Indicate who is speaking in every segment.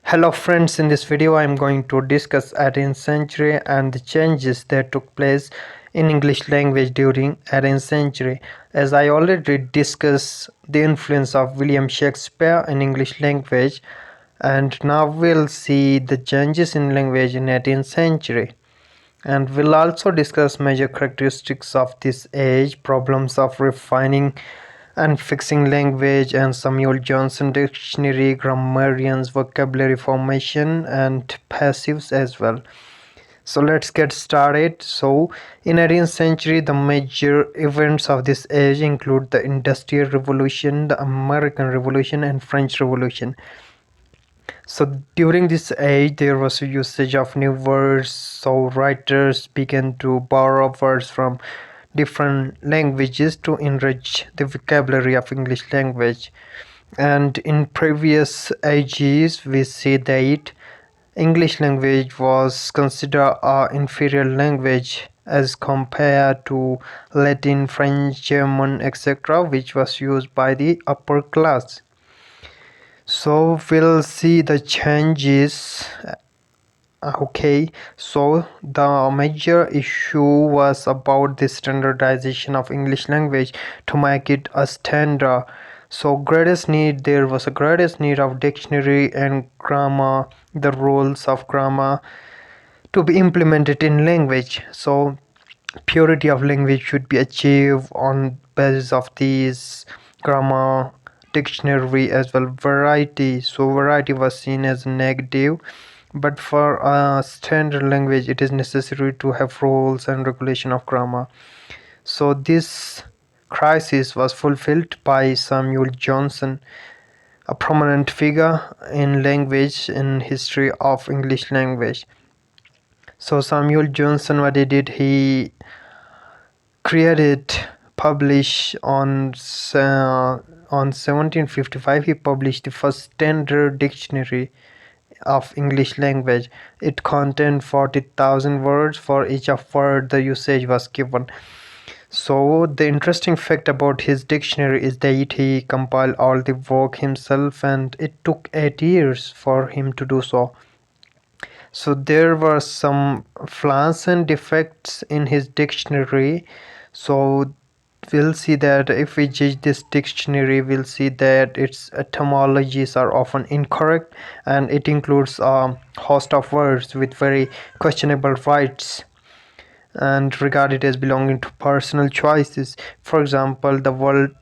Speaker 1: Hello friends, in this video I am going to discuss 18th century and the changes that took place in English language during 18th century. As I already discussed the influence of William Shakespeare in English language, and now we'll see the changes in language in 18th century. And we'll also discuss major characteristics of this age, problems of refining and fixing language, and Samuel Johnson dictionary, grammarians, vocabulary formation, and passives as well. So let's get started. So in 18th century, the major events of this age include the Industrial Revolution, the American Revolution, and French Revolution. So during this age, there was a usage of new words, so writers began to borrow words from different languages to enrich the vocabulary of English language. And in previous ages, we see that English language was considered an inferior language as compared to Latin, French, German, etc., which was used by the upper class. So we'll see the changes. Okay, so the major issue was about the standardization of English language to make it a standard. So there was a greatest need of dictionary and grammar, the rules of grammar to be implemented in language. So purity of language should be achieved on basis of these grammar, dictionary as well variety. So variety was seen as negative, but for a standard language it is necessary to have rules and regulation of grammar. So this crisis was fulfilled by Samuel Johnson, a prominent figure in language in history of English language. So Samuel Johnson, what he did, he published on 1755. He published the first standard dictionary of English language. It contained 40,000 words. For each of word the usage was given. So the interesting fact about his dictionary is that he compiled all the work himself, and it took 8 years for him to do so. So there were some flaws and defects in his dictionary. So we'll see that if we judge this dictionary, we'll see that its etymologies are often incorrect, and it includes a host of words with very questionable rights and regarded as belonging to personal choices. For example, the word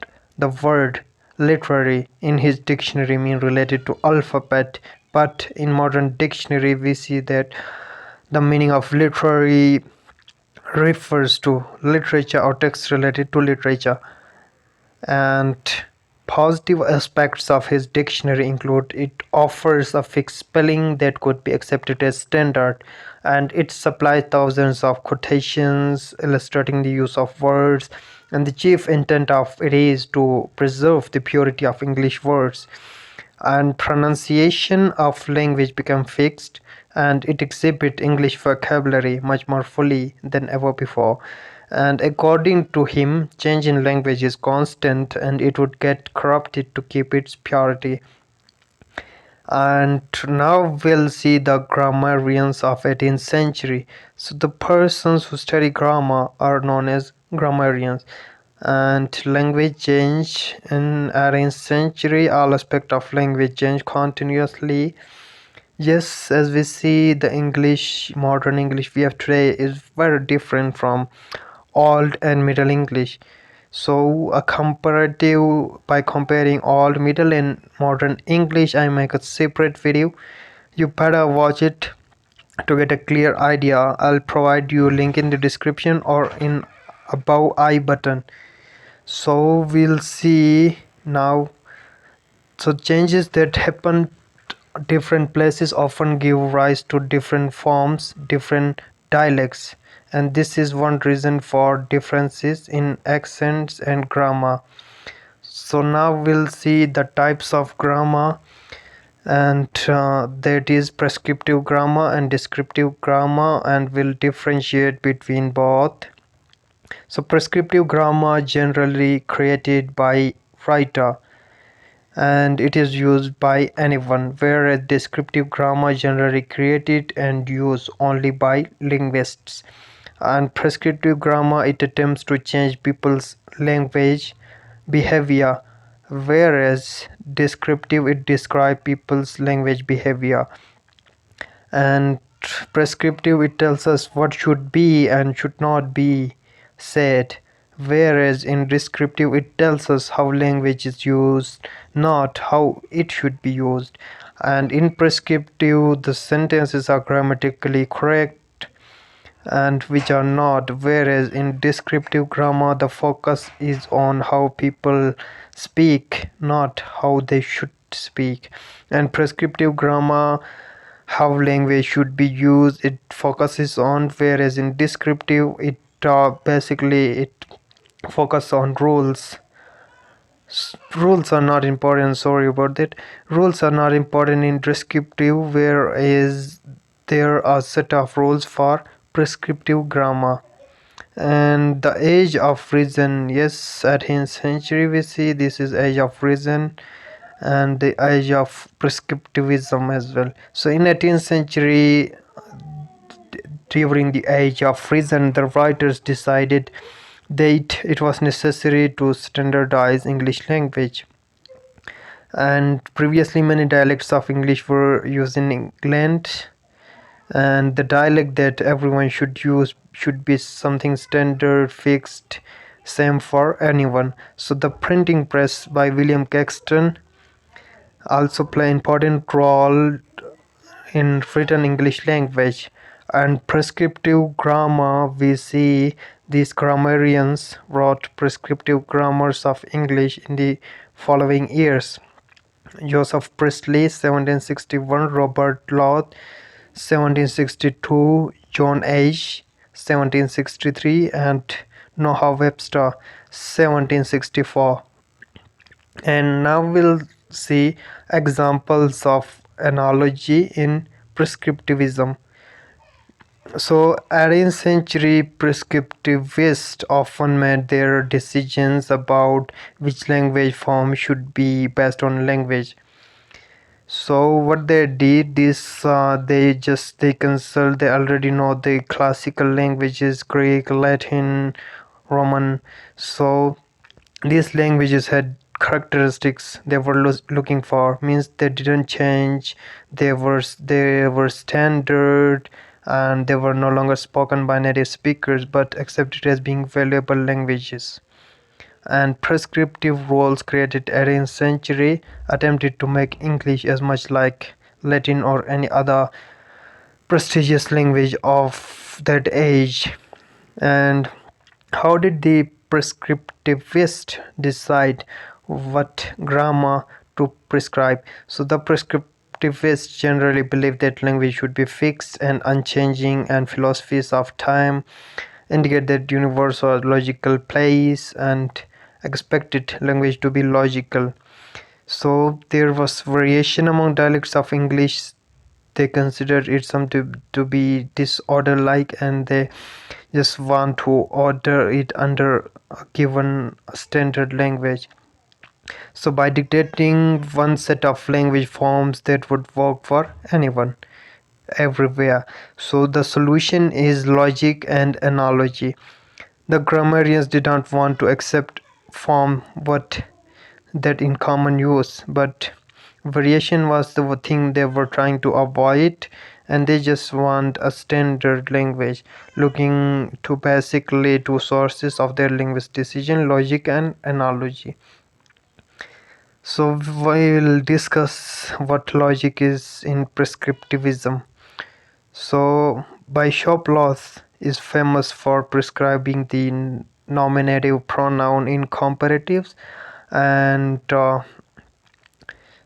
Speaker 1: literary in his dictionary mean related to alphabet, but in modern dictionary we see that the meaning of literary refers to literature or text related to literature. And positive aspects of his dictionary include it offers a fixed spelling that could be accepted as standard, and it supplies thousands of quotations illustrating the use of words, and the chief intent of it is to preserve the purity of English words, and pronunciation of language become fixed, and it exhibit English vocabulary much more fully than ever before. And according to him, change in language is constant and it would get corrupted to keep its purity. And now we'll see the grammarians of 18th century. So the persons who study grammar are known as grammarians. And language change in 18th century, all aspect of language change continuously. Yes, as we see, the modern English we have today is very different from Old and Middle English. So a comparative, by comparing Old, Middle and Modern English, I make a separate video. You better watch it to get a clear idea. I'll provide you a link in the description or in above I button. So we'll see now. So changes that happen different places often give rise to different forms, different dialects, and this is one reason for differences in accents and grammar. So now we'll see the types of grammar, and that is prescriptive grammar and descriptive grammar, and we'll differentiate between both. So prescriptive grammar generally created by writer, and it is used by anyone, whereas descriptive grammar generally created and used only by linguists. And prescriptive grammar, it attempts to change people's language behavior, whereas descriptive, it describes people's language behavior. And prescriptive, it tells us what should be and should not be said, whereas in descriptive, it tells us how language is used, not how it should be used. And in prescriptive, the sentences are grammatically correct and which are not, whereas in descriptive grammar the focus is on how people speak, not how they should speak. And prescriptive grammar, how language should be used, it focuses on, whereas in descriptive it basically it focus on rules. Rules are not important, sorry about that. Rules are not important in descriptive, whereas there are set of rules for prescriptive grammar. And the age of reason, yes, 18th century we see this is age of reason and the age of prescriptivism as well. So in 18th century, during the age of reason, the writers decided that it was necessary to standardize English language. And previously many dialects of English were used in England, and the dialect that everyone should use should be something standard, fixed, same for anyone. So the printing press by William Caxton also play important role in written English language. And prescriptive grammar, we see these grammarians wrote prescriptive grammars of English in the following years: Joseph Priestley 1761, Robert Law 1762, John H 1763, and Noah Webster 1764. And now we'll see examples of analogy in prescriptivism. So 18th century prescriptivists often made their decisions about which language form should be based on language. So what they did is they consult, they already know the classical languages, Greek, Latin, Roman. So these languages had characteristics they were looking for, means they didn't change, they were standard, and they were no longer spoken by native speakers but accepted as being valuable languages. And prescriptive rules created 18th century attempted to make English as much like Latin or any other prestigious language of that age. And how did the prescriptivists decide what grammar to prescribe? So the prescriptivists generally believe that language should be fixed and unchanging, and philosophies of time indicate that universe or logical place and expected language to be logical. So there was variation among dialects of English. They considered it something to be disorder like, and they just want to order it under a given standard language. So by dictating one set of language forms that would work for anyone everywhere. So the solution is logic and analogy. The grammarians did not want to accept form what that in common use, but variation was the thing they were trying to avoid, and they just want a standard language, looking to basically two sources of their linguistic decision: logic and analogy. So we'll discuss what logic is in prescriptivism. So Bishop Laws is famous for prescribing the nominative pronoun in comparatives, and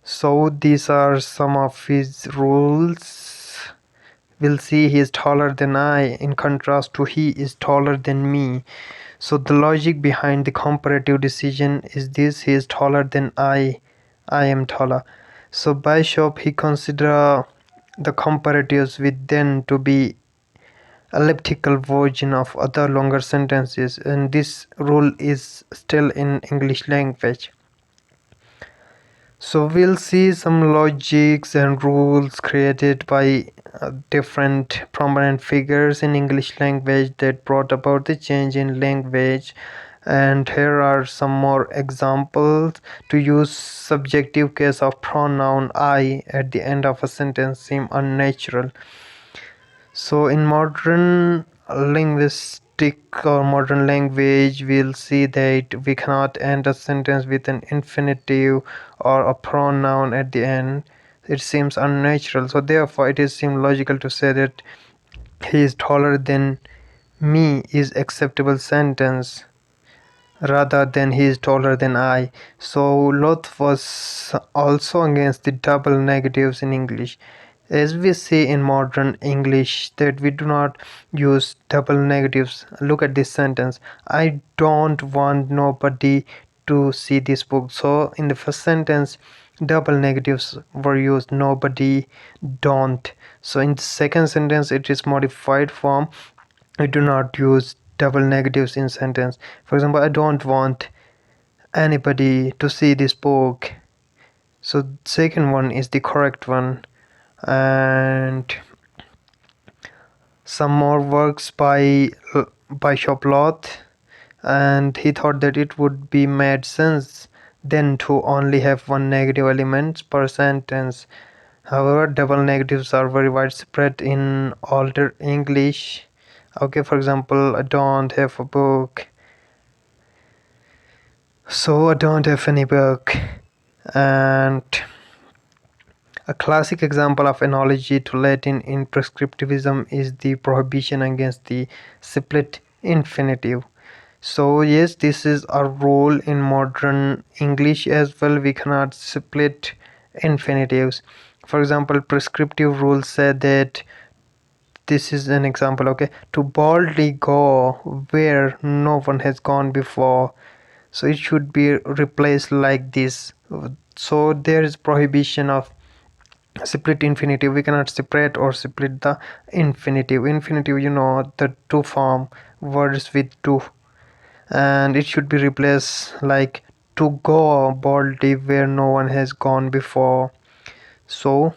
Speaker 1: so these are some of his rules. We'll see he is taller than I in contrast to he is taller than me. So the logic behind the comparative decision is this: he is taller than I am taller. So Bishop, he consider the comparatives with then to be elliptical version of other longer sentences, and this rule is still in English language. So we'll see some logics and rules created by different prominent figures in English language that brought about the change in language. And here are some more examples. To use subjective case of pronoun I at the end of a sentence seem unnatural. So in modern linguistic or modern language, we'll see that we cannot end a sentence with an infinitive or a pronoun at the end. It seems unnatural. So therefore, it is seem logical to say that he is taller than me is acceptable sentence rather than he is taller than I. So Loth was also against the double negatives in English. As we see in modern English that we do not use double negatives. Look at this sentence. I don't want nobody to see this book. So in the first sentence, double negatives were used, nobody, don't. So in the second sentence, it is modified form. We do not use double negatives in sentence. For example, I don't want anybody to see this book. So second one is the correct one. And some more works by Shoploth, and he thought that it would be made sense then to only have one negative element per sentence. However, double negatives are very widespread in older English. Okay, for example, I don't have a book, so I don't have any book. And a classic example of analogy to Latin in prescriptivism is the prohibition against the split infinitive. So yes, this is a rule in modern English as well. We cannot split infinitives. For example, prescriptive rules say that, this is an example, okay, to boldly go where no one has gone before. So it should be replaced like this. So there is prohibition of split infinitive. We cannot separate or split the infinitive. Infinitive, you know, the two form words with two, and it should be replaced like to go boldly where no one has gone before. So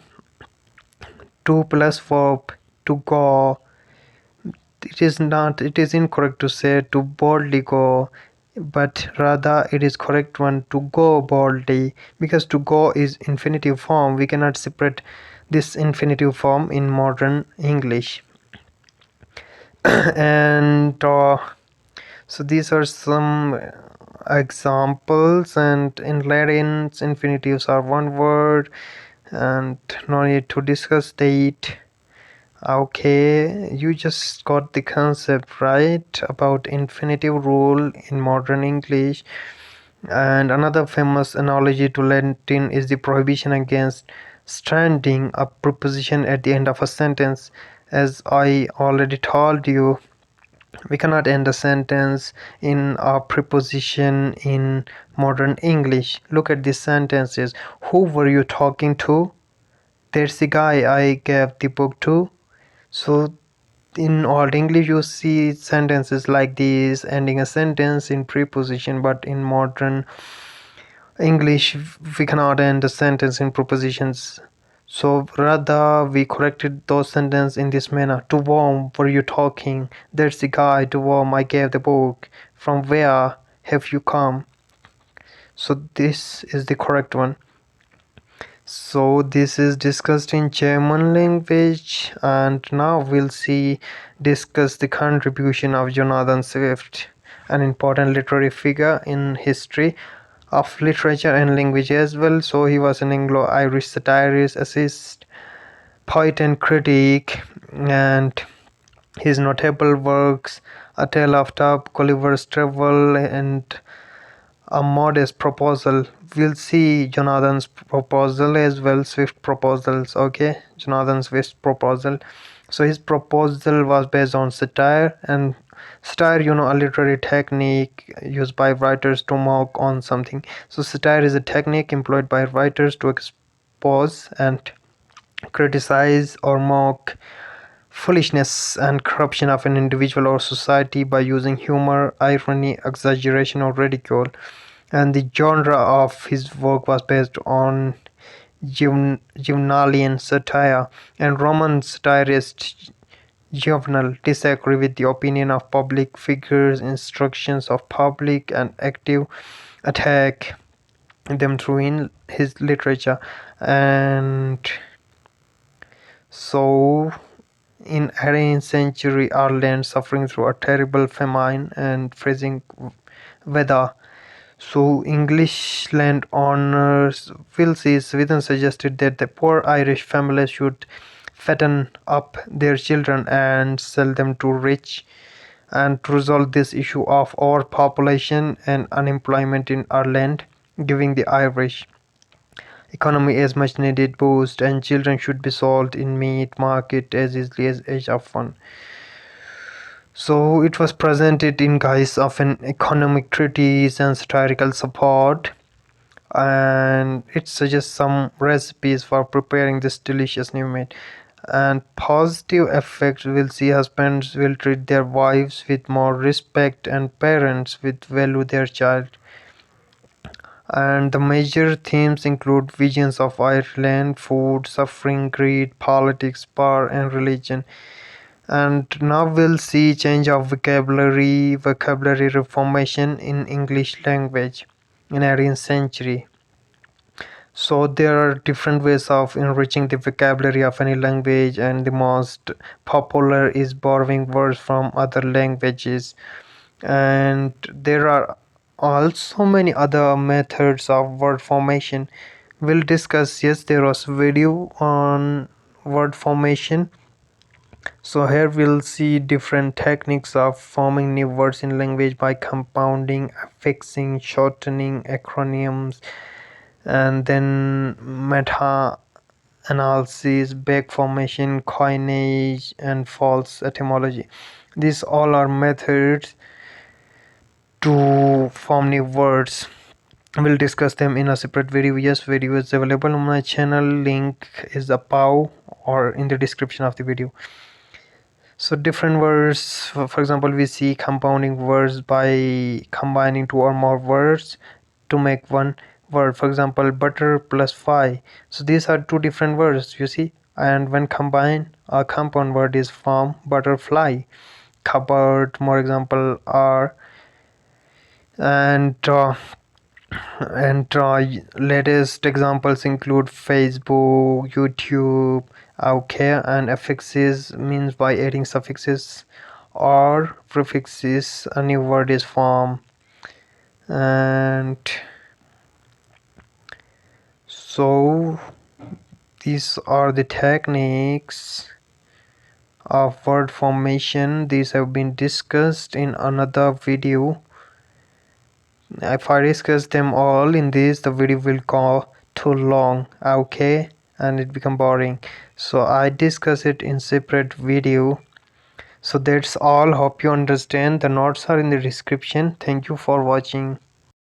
Speaker 1: 2 plus verb to go, it is incorrect to say to boldly go, but rather it is correct one to go boldly, because to go is infinitive form. We cannot separate this infinitive form in modern English. And so these are some examples, and in Latin infinitives are one word and no need to discuss that. Okay, you just got the concept right about infinitive rule in modern English. And another famous analogy to Latin is the prohibition against stranding a preposition at the end of a sentence. As I already told you, we cannot end a sentence in a preposition in modern English. Look at these sentences. Who were you talking to? That's the guy I gave the book to. So in old English you see sentences like this ending a sentence in preposition, but in modern English we cannot end a sentence in prepositions. So rather we corrected those sentences in this manner. To whom were you talking? That's the guy to whom I gave the book. From where have you come? So this is the correct one. So this is discussed in German language, and now we'll discuss the contribution of Jonathan Swift, an important literary figure in history of literature and language as well. So he was an Anglo-Irish satirist, essayist, poet and critic, and his notable works A Tale of Tub, Gulliver's Travel, and A Modest Proposal. We'll see Jonathan's proposal as well, Swift proposals. Okay, Jonathan Swift's proposal. So his proposal was based on satire, and satire, you know, a literary technique used by writers to mock on something. So satire is a technique employed by writers to expose and criticize or mock foolishness and corruption of an individual or society by using humor, irony, exaggeration, or ridicule. and the genre of his work was based on Juvenalian satire, and Roman satirist Juvenal disagreed with the opinion of public figures, instructions of public and active attack them through in his literature. And so in 18th century Ireland, suffering through a terrible famine and facing weather, so English landowners Wilsey Sweden suggested that the poor Irish families should fatten up their children and sell them to rich, and to resolve this issue of overpopulation and unemployment in Ireland, giving the Irish economy as much needed boost, and children should be sold in meat market as easily as age of one. So it was presented in guise of an economic treatise and satirical support, and it suggests some recipes for preparing this delicious new meat. And positive effects will see husbands will treat their wives with more respect and parents will value their child. And the major themes include visions of Ireland, food, suffering, greed, politics, power, and religion. And now we'll see change of vocabulary reformation in English language in 18th century. So there are different ways of enriching the vocabulary of any language, and the most popular is borrowing words from other languages. And there are also many other methods of word formation. We'll discuss, yes, there was video on word formation. So here we'll see different techniques of forming new words in language by compounding, affixing, shortening, acronyms, and then meta analysis, back formation, coinage, and false etymology. These all are methods to form new words. We'll discuss them in a separate video. Yes, video is available on my channel. Link is above or in the description of the video. So different words, for example, we see compounding words by combining two or more words to make one word. For example, butter plus fly. So these are two different words, you see, and when combined, a compound word is formed, butterfly. Cupboard, more example, are, and latest examples include Facebook, YouTube. Okay, and affixes means by adding suffixes or prefixes a new word is formed. And so these are the techniques of word formation. These have been discussed in another video. If I discuss them all in this, the video will go too long, okay, and it become boring. So I discuss it in separate video. So that's all. Hope you understand. The notes are in the description. Thank you for watching.